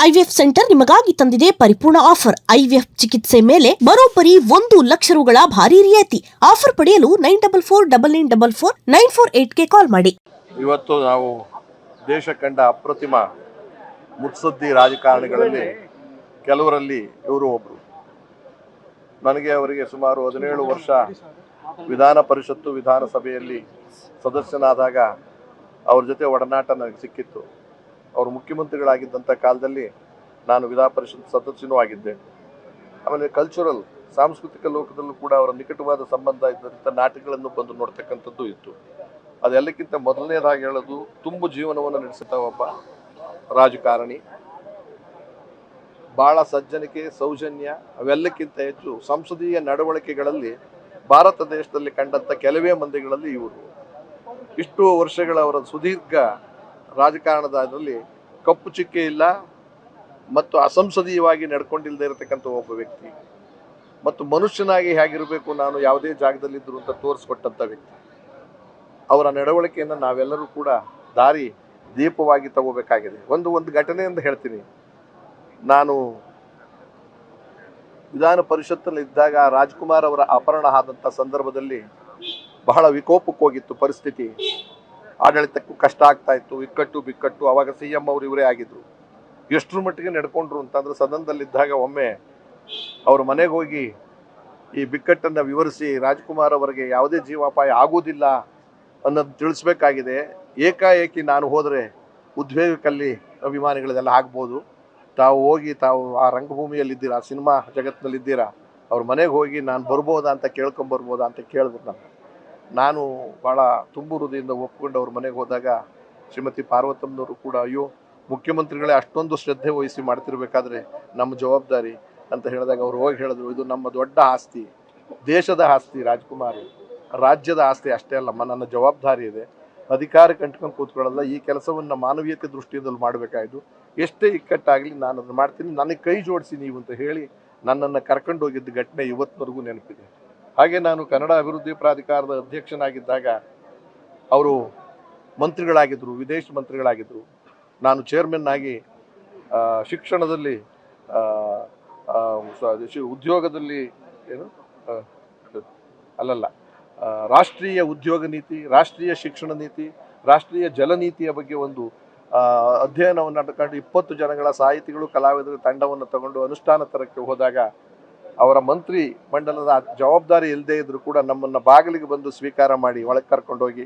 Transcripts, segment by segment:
IVF centre ನಿಮಗಾಗಿ ತಂದಿದೆ ಪರಿಪೂರ್ಣ ಆಫರ್. IVF ಚಿಕಿತ್ಸೆ ಮೇಲೆ ಬರೋಬ್ಬರಿ 1 ಲಕ್ಷ ರುಗಳ ಭಾರಿ ರಿಯಾಯಿತಿ. ಆಫರ್ ಪಡೆಯಲು 9449449448ಗೆ ಕಾಲ್ ಮಾಡಿ. ಇವತ್ತು ನಾವು ದೇಶ ಕಂಡ ಅಪ್ರತಿಮ ಮುತ್ಸದ್ದಿ ರಾಜಕಾರಣಿಗಳಲ್ಲಿ ಕೆಲವರಲ್ಲಿ ಇವರು ಒಬ್ಬರು. ನನಗೆ ಅವರಿಗೆ ಸುಮಾರು 17 ವರ್ಷ ವಿಧಾನ ಪರಿಷತ್ತು ವಿಧಾನಸಭೆಯಲ್ಲಿ ಸದಸ್ಯನಾದಾಗ ಅವ್ರ ಜೊತೆ ಒಡನಾಟ ನನಗೆ ಸಿಕ್ಕಿತ್ತು. ಅವರು ಮುಖ್ಯಮಂತ್ರಿಗಳಾಗಿದ್ದಂಥ ಕಾಲದಲ್ಲಿ ನಾನು ವಿಧಾನ ಪರಿಷತ್ ಸದಸ್ಯನೂ ಆಗಿದ್ದೆ. ಆಮೇಲೆ ಕಲ್ಚರಲ್ ಸಾಂಸ್ಕೃತಿಕ ಲೋಕದಲ್ಲೂ ಕೂಡ ಅವರ ನಿಕಟವಾದ ಸಂಬಂಧ ಇದ್ದಂಥ ನಾಟಕಗಳನ್ನು ಬಂದು ನೋಡ್ತಕ್ಕಂಥದ್ದು ಇತ್ತು. ಅದೆಲ್ಲಕ್ಕಿಂತ ಮೊದಲನೇದಾಗಿ ಹೇಳೋದು ತುಂಬು ಜೀವನವನ್ನು ನಡೆಸುತ್ತಾ ಒಬ್ಬ ರಾಜಕಾರಣಿ, ಭಾಳ ಸಜ್ಜನಿಕೆ, ಸೌಜನ್ಯ, ಅವೆಲ್ಲಕ್ಕಿಂತ ಹೆಚ್ಚು ಸಂಸದೀಯ ನಡವಳಿಕೆಗಳಲ್ಲಿ ಭಾರತ ದೇಶದಲ್ಲಿ ಕಂಡಂಥ ಕೆಲವೇ ಮಂದಿಗಳಲ್ಲಿ ಇವರು. ಇಷ್ಟು ವರ್ಷಗಳ ಅವರ ಸುದೀರ್ಘ ರಾಜಕಾರಣದಲ್ಲಿ ಕಪ್ಪು ಚಿಕ್ಕೆ ಇಲ್ಲ ಮತ್ತು ಅಸಂಸದೀಯವಾಗಿ ನಡ್ಕೊಂಡಿಲ್ಲದೆ ಇರತಕ್ಕಂಥ ಒಬ್ಬ ವ್ಯಕ್ತಿ ಮತ್ತು ಮನುಷ್ಯನಾಗಿ ಹೇಗಿರಬೇಕು ನಾನು ಯಾವುದೇ ಜಾಗದಲ್ಲಿದ್ದರು ಅಂತ ತೋರಿಸ್ಕೊಟ್ಟಂಥ ವ್ಯಕ್ತಿ. ಅವರ ನಡವಳಿಕೆಯನ್ನು ನಾವೆಲ್ಲರೂ ಕೂಡ ದಾರಿ ದೀಪವಾಗಿ ತಗೋಬೇಕಾಗಿದೆ. ಒಂದು ಘಟನೆಯಿಂದ ಹೇಳ್ತೀನಿ. ನಾನು ವಿಧಾನ ಪರಿಷತ್ತಲ್ಲಿದ್ದಾಗ ರಾಜ್ಕುಮಾರ್ ಅವರ ಅಪಹರಣ ಆದಂಥ ಸಂದರ್ಭದಲ್ಲಿ ಬಹಳ ವಿಕೋಪಕ್ಕೆ ಹೋಗಿತ್ತು ಪರಿಸ್ಥಿತಿ. ಆಡಳಿತಕ್ಕೂ ಕಷ್ಟ ಆಗ್ತಾ ಇತ್ತು, ಇಕ್ಕಟ್ಟು ಬಿಕ್ಕಟ್ಟು. ಅವಾಗ CM ಅವರು ಇವರೇ ಆಗಿದ್ರು. ಎಷ್ಟರ ಮಟ್ಟಿಗೆ ನಡ್ಕೊಂಡ್ರು ಅಂತಂದ್ರೆ, ಸದನದಲ್ಲಿದ್ದಾಗ ಒಮ್ಮೆ ಅವ್ರ ಮನೆಗೆ ಹೋಗಿ ಈ ಬಿಕ್ಕಟ್ಟನ್ನು ವಿವರಿಸಿ ರಾಜ್ಕುಮಾರ್ ಅವರಿಗೆ ಯಾವುದೇ ಜೀವಾಪಾಯ ಆಗುವುದಿಲ್ಲ ಅನ್ನೋದು ತಿಳಿಸ್ಬೇಕಾಗಿದೆ. ಏಕಾಏಕಿ ನಾನು ಹೋದರೆ ಉದ್ವೇಗಕ್ಕಲ್ಲಿ ಅಭಿಮಾನಿಗಳದೆಲ್ಲ ಆಗ್ಬೋದು, ತಾವು ಹೋಗಿ ತಾವು ಆ ರಂಗಭೂಮಿಯಲ್ಲಿದ್ದೀರಾ, ಸಿನಿಮಾ ಜಗತ್ತಿನಲ್ಲಿದ್ದೀರಾ, ಅವ್ರ ಮನೆಗೆ ಹೋಗಿ ನಾನು ಬರ್ಬೋದಾ ಅಂತ ಕೇಳ್ಕೊಂಬರ್ಬೋದಾ ಅಂತ ಕೇಳಿದ್ರು. ನಾನು ಭಾಳ ತುಂಬು ಹೃದಯದಿಂದ ಒಪ್ಕೊಂಡು ಅವ್ರ ಮನೆಗೆ ಹೋದಾಗ ಶ್ರೀಮತಿ ಪಾರ್ವತಮ್ಮನವರು ಕೂಡ, ಅಯ್ಯೋ ಮುಖ್ಯಮಂತ್ರಿಗಳೇ ಅಷ್ಟೊಂದು ಶ್ರದ್ಧೆ ವಹಿಸಿ ಮಾಡ್ತಿರ್ಬೇಕಾದ್ರೆ ನಮ್ಮ ಜವಾಬ್ದಾರಿ ಅಂತ ಹೇಳಿದಾಗ ಅವ್ರು ಹೋಗಿ ಹೇಳಿದ್ರು, ಇದು ನಮ್ಮ ದೊಡ್ಡ ಆಸ್ತಿ, ದೇಶದ ಆಸ್ತಿ ರಾಜ್ಕುಮಾರ್, ರಾಜ್ಯದ ಆಸ್ತಿ ಅಷ್ಟೇ ಅಲ್ಲಮ್ಮ, ನನ್ನ ಜವಾಬ್ದಾರಿ ಇದೆ, ಅಧಿಕಾರಕ್ಕೆ ಅಂಟ್ಕೊಂಡು ಕೂತ್ಕೊಳ್ಳಲ್ಲ, ಈ ಕೆಲಸವನ್ನು ಮಾನವೀಯತೆ ದೃಷ್ಟಿಯಿಂದಲೂ ಮಾಡಬೇಕಾಯ್ತು, ಎಷ್ಟೇ ಇಕ್ಕಟ್ಟಾಗಲಿ ನಾನು ಅದನ್ನು ಮಾಡ್ತೀನಿ, ನನಗೆ ಕೈ ಜೋಡಿಸಿ ನೀವು ಅಂತ ಹೇಳಿ ನನ್ನನ್ನು ಕರ್ಕೊಂಡು ಹೋಗಿದ್ದ ಘಟನೆ ಇವತ್ತಿನವರೆಗೂ ನೆನಪಿದೆ. ಹಾಗೆ ನಾನು ಕನ್ನಡ ಅಭಿವೃದ್ಧಿ ಪ್ರಾಧಿಕಾರದ ಅಧ್ಯಕ್ಷನಾಗಿದ್ದಾಗ ಅವರು ಮಂತ್ರಿಗಳಾಗಿದ್ದರು, ವಿದೇಶ ಮಂತ್ರಿಗಳಾಗಿದ್ದರು. ನಾನು ಚೇರ್ಮನ್ ಆಗಿ ಶಿಕ್ಷಣದಲ್ಲಿ ಉದ್ಯೋಗದಲ್ಲಿ ರಾಷ್ಟ್ರೀಯ ಉದ್ಯೋಗ ನೀತಿ, ರಾಷ್ಟ್ರೀಯ ಶಿಕ್ಷಣ ನೀತಿ, ರಾಷ್ಟ್ರೀಯ ಜಲ ನೀತಿಯ ಬಗ್ಗೆ ಒಂದು ಅಧ್ಯಯನವನ್ನು ನಡ್ಕೊಂಡು 20 ಜನಗಳ ಸಾಹಿತಿಗಳು, ಕಲಾವಿದರ ತಂಡವನ್ನು ತಗೊಂಡು ಅನುಷ್ಠಾನ ತರಕ್ಕೆ ಹೋದಾಗ ಅವರ ಮಂತ್ರಿ ಮಂಡಲದ ಜವಾಬ್ದಾರಿ ಇಲ್ಲದೆ ಇದ್ರೂ ಕೂಡ ನಮ್ಮನ್ನು ಬಾಗಿಲಿಗೆ ಬಂದು ಸ್ವೀಕಾರ ಮಾಡಿ ಒಳಗೆ ಕರ್ಕೊಂಡೋಗಿ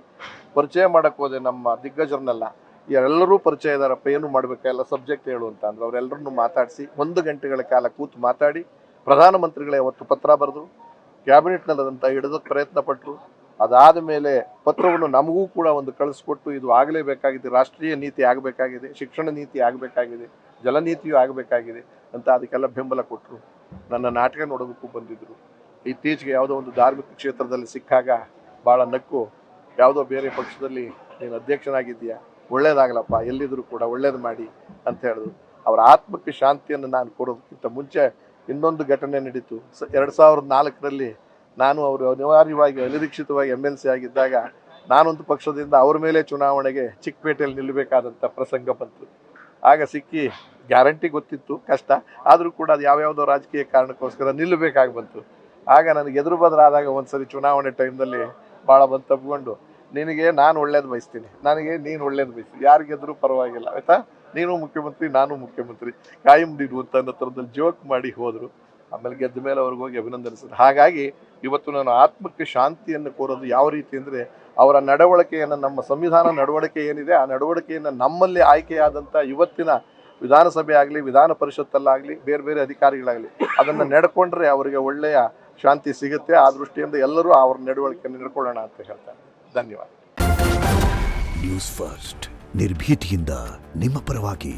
ಪರಿಚಯ ಮಾಡೋಕ್ಕೆ ಹೋದೆ. ನಮ್ಮ ದಿಗ್ಗಜರನ್ನೆಲ್ಲ ಎಲ್ಲರೂ ಪರಿಚಯ ಇದ್ದಾರಪ್ಪ, ಏನು ಮಾಡಬೇಕೆಲ್ಲ ಸಬ್ಜೆಕ್ಟ್ ಹೇಳು ಅಂತ ಅಂದ್ರೆ ಅವರೆಲ್ಲರನ್ನೂ ಮಾತಾಡಿಸಿ 1 ಗಂಟೆಗಳ ಕಾಲ ಕೂತು ಮಾತಾಡಿ ಪ್ರಧಾನಮಂತ್ರಿಗಳೇ ಅವತ್ತು ಪತ್ರ ಬರೆದು ಕ್ಯಾಬಿನೆಟ್ನಲ್ಲದಂತ ಹಿಡಿದಕ್ಕೆ ಪ್ರಯತ್ನ ಪಟ್ಟರು. ಅದಾದ ಮೇಲೆ ಪತ್ರವನ್ನು ನಮಗೂ ಕೂಡ ಒಂದು ಕಳಿಸ್ಕೊಟ್ಟು, ಇದು ಆಗಲೇಬೇಕಾಗಿದೆ, ರಾಷ್ಟ್ರೀಯ ನೀತಿ ಆಗಬೇಕಾಗಿದೆ, ಶಿಕ್ಷಣ ನೀತಿ ಆಗಬೇಕಾಗಿದೆ, ಜಲನೀತಿಯೂ ಆಗಬೇಕಾಗಿದೆ ಅಂತ ಅದಕ್ಕೆಲ್ಲ ಬೆಂಬಲ ಕೊಟ್ಟರು. ನನ್ನ ನಾಟಕ ನೋಡೋದಕ್ಕೂ ಬಂದಿದ್ದರು. ಇತ್ತೀಚೆಗೆ ಯಾವುದೋ ಒಂದು ಧಾರ್ಮಿಕ ಕ್ಷೇತ್ರದಲ್ಲಿ ಸಿಕ್ಕಾಗ ಭಾಳ ನಕ್ಕು, ಯಾವುದೋ ಬೇರೆ ಪಕ್ಷದಲ್ಲಿ ನೀನು ಅಧ್ಯಕ್ಷನಾಗಿದ್ದೀಯಾ, ಒಳ್ಳೇದಾಗಲಪ್ಪ, ಎಲ್ಲಿದ್ದರೂ ಕೂಡ ಒಳ್ಳೇದು ಮಾಡಿ ಅಂತ ಹೇಳಿದ್ರು. ಅವರ ಆತ್ಮಕ್ಕೆ ಶಾಂತಿಯನ್ನು ನಾನು ಕೊಡೋದಕ್ಕಿಂತ ಮುಂಚೆ ಇನ್ನೊಂದು ಘಟನೆ ನಡೀತು. 2004ರಲ್ಲಿ ನಾನು ಅವರು ಅನಿವಾರ್ಯವಾಗಿ ಅನಿರೀಕ್ಷಿತವಾಗಿ MLC ಆಗಿದ್ದಾಗ ನಾನೊಂದು ಪಕ್ಷದಿಂದ ಅವ್ರ ಮೇಲೆ ಚುನಾವಣೆಗೆ ಚಿಕ್ಕಪೇಟೆಯಲ್ಲಿ ನಿಲ್ಲಬೇಕಾದಂಥ ಪ್ರಸಂಗ ಬಂತು. ಆಗ ಸಿಕ್ಕಿ ಗ್ಯಾರಂಟಿ ಗೊತ್ತಿತ್ತು ಕಷ್ಟ, ಆದರೂ ಕೂಡ ಅದು ಯಾವ್ಯಾವುದೋ ರಾಜಕೀಯ ಕಾರಣಕ್ಕೋಸ್ಕರ ನಿಲ್ಲಬೇಕಾಗಿ ಬಂತು. ಆಗ ನನಗೆ ಎದುರು ಬದಲಾದಾಗ ಒಂದ್ಸರಿ ಚುನಾವಣೆ ಟೈಮ್ನಲ್ಲಿ ಭಾಳ ಬಂದು ತಪ್ಪಿಕೊಂಡು, ನಿನಗೆ ನಾನು ಒಳ್ಳೇದು ಬಯಸ್ತೀನಿ, ನನಗೆ ನೀನು ಒಳ್ಳೇದು ಬಯಸ್ತೀನಿ, ಯಾರಿಗೆದ್ರು ಪರವಾಗಿಲ್ಲ ಆಯ್ತಾ, ನೀನು ಮುಖ್ಯಮಂತ್ರಿ ನಾನು ಮುಖ್ಯಮಂತ್ರಿ, ಕಾಯಂ ನೀನು ಅಂತ ಅನ್ನೋ ಥರದಲ್ಲಿ ಜೋಕ್ ಮಾಡಿ ಹೋದರು. ಆಮೇಲೆ ಗೆದ್ದ ಮೇಲೆ ಅವ್ರಿಗೆ ಹೋಗಿ ಅಭಿನಂದನಿಸಿದ್ರು. ಹಾಗಾಗಿ ಇವತ್ತು ನಾನು ಆತ್ಮಕ್ಕೆ ಶಾಂತಿಯನ್ನು ಕೋರೋದು ಯಾವ ರೀತಿ ಅಂದರೆ, ಅವರ ನಡವಳಿಕೆಯನ್ನು, ನಮ್ಮ ಸಂವಿಧಾನ ನಡವಳಿಕೆ ಏನಿದೆ ಆ ನಡವಳಿಕೆಯನ್ನು ನಮ್ಮಲ್ಲಿ ಆಯ್ಕೆಯಾದಂಥ ಇವತ್ತಿನ ವಿಧಾನಸಭೆ ಆಗಲಿ, ವಿಧಾನ ಪರಿಷತ್ತಲ್ಲಾಗಲಿ, ಬೇರೆ ಬೇರೆ ಅಧಿಕಾರಿಗಳಾಗಲಿ ಅದನ್ನು ನಡ್ಕೊಂಡ್ರೆ ಅವರಿಗೆ ಒಳ್ಳೆಯ ಶಾಂತಿ ಸಿಗುತ್ತೆ. ಆ ದೃಷ್ಟಿಯಿಂದ ಎಲ್ಲರೂ ಅವ್ರ ನಡವಳಿಕೆಯನ್ನು ನಡ್ಕೊಳ್ಳೋಣ ಅಂತ ಹೇಳ್ತಾರೆ. ಧನ್ಯವಾದ. ನ್ಯೂಸ್ ಫಸ್ಟ್, ನಿರ್ಭೀತಿಯಿಂದ ನಿಮ್ಮ ಪರವಾಗಿ.